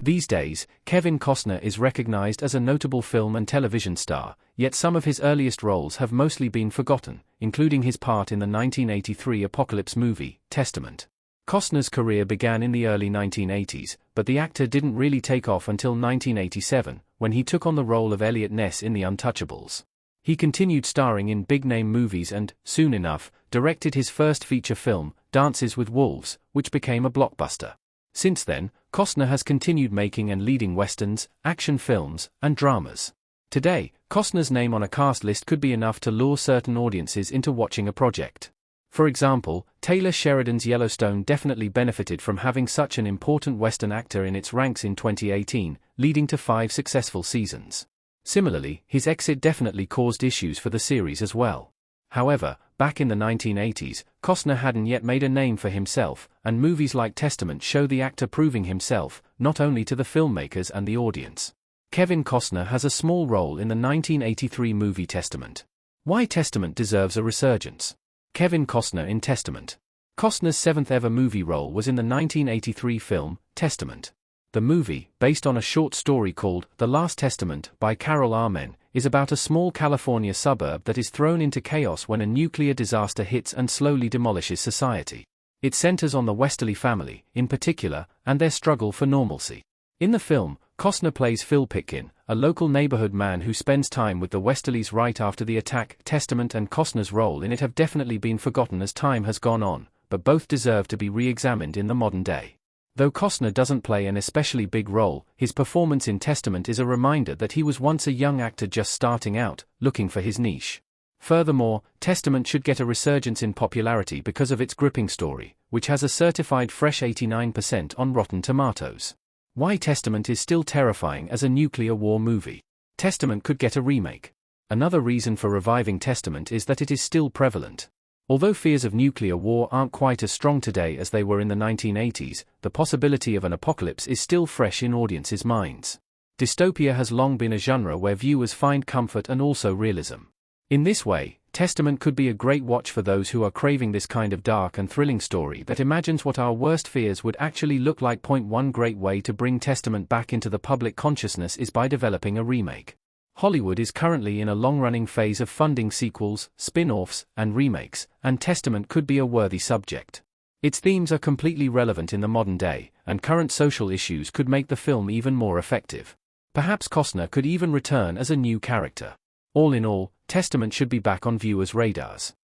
These days, Kevin Costner is recognized as a notable film and television star, yet some of his earliest roles have mostly been forgotten, including his part in the 1983 apocalypse movie, Testament. Costner's career began in the early 1980s, but the actor didn't really take off until 1987, when he took on the role of Elliot Ness in The Untouchables. He continued starring in big-name movies and, soon enough, directed his first feature film, Dances with Wolves, which became a blockbuster. Since then, Costner has continued making and leading westerns, action films, and dramas. Today, Costner's name on a cast list could be enough to lure certain audiences into watching a project. For example, Taylor Sheridan's Yellowstone definitely benefited from having such an important western actor in its ranks in 2018, leading to 5 successful seasons. Similarly, his exit definitely caused issues for the series as well. However, back in the 1980s, Costner hadn't yet made a name for himself, and movies like Testament show the actor proving himself, not only to the filmmakers and the audience. Kevin Costner has a small role in the 1983 movie Testament. Why Testament deserves a resurgence? Kevin Costner in Testament. Costner's 7th ever movie role was in the 1983 film, Testament. The movie, based on a short story called The Last Testament by Carol Armen, is about a small California suburb that is thrown into chaos when a nuclear disaster hits and slowly demolishes society. It centers on the Westerly family, in particular, and their struggle for normalcy. In the film, Costner plays Phil Pitkin, a local neighborhood man who spends time with the Westerlys right after the attack. Testament and Costner's role in it have definitely been forgotten as time has gone on, but both deserve to be re-examined in the modern day. Though Costner doesn't play an especially big role, his performance in Testament is a reminder that he was once a young actor just starting out, looking for his niche. Furthermore, Testament should get a resurgence in popularity because of its gripping story, which has a certified fresh 89% on Rotten Tomatoes. Why Testament is still terrifying as a nuclear war movie. Testament could get a remake. Another reason for reviving Testament is that it is still prevalent. Although fears of nuclear war aren't quite as strong today as they were in the 1980s, the possibility of an apocalypse is still fresh in audiences' minds. Dystopia has long been a genre where viewers find comfort and also realism. In this way, Testament could be a great watch for those who are craving this kind of dark and thrilling story that imagines what our worst fears would actually look like. One great way to bring Testament back into the public consciousness is by developing a remake. Hollywood is currently in a long-running phase of funding sequels, spin-offs, and remakes, and Testament could be a worthy subject. Its themes are completely relevant in the modern day, and current social issues could make the film even more effective. Perhaps Costner could even return as a new character. All in all, Testament should be back on viewers' radars.